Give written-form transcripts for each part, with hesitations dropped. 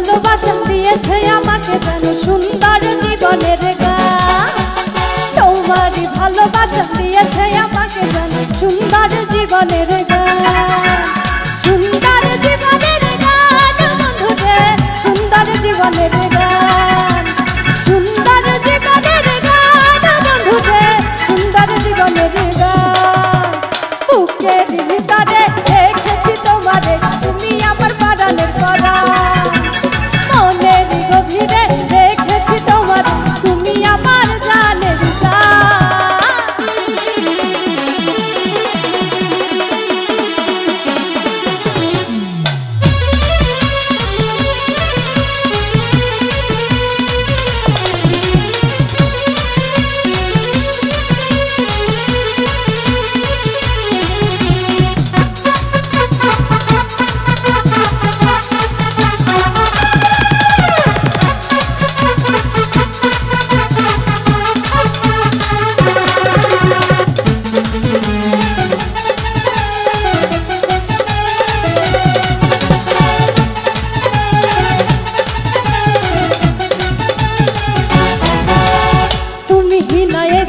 ভালোবাসা দিয়েছে আমাকে যেন সুন্দর জীবনের গান। তোমারই ভালোবাসা দিয়েছে আমাকে যেন সুন্দর জীবনের গান। সুন্দর জীবনের গান বন্ধুরে, সুন্দর জীবনের গান। সুন্দর জীবনের গান বন্ধুরে, সুন্দর জীবনের গান। বুকের ভিতরে রেখেছি তোমারে, তুমি আমার পরাণের পরাণ। মনের গভীরে রেখেছি তোমারে, তুমি আমার জানের জান।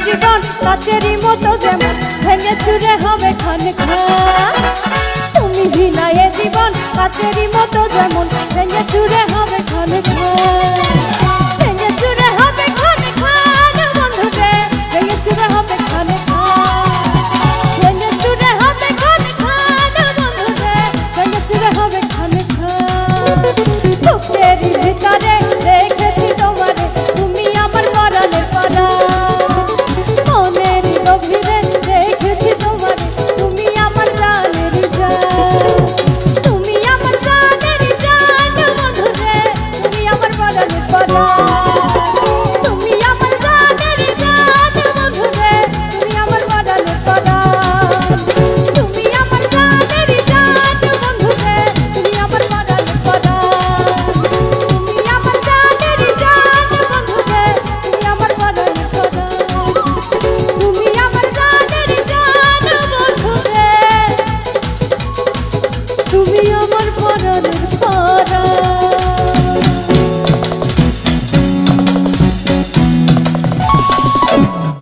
জীবন কাচেরি মতো যেমন ভেঙে চুরে হবে খান খান। তুমি বিনায়ে জীবন কাচেরি মতো যেমন ভেঙে চুরে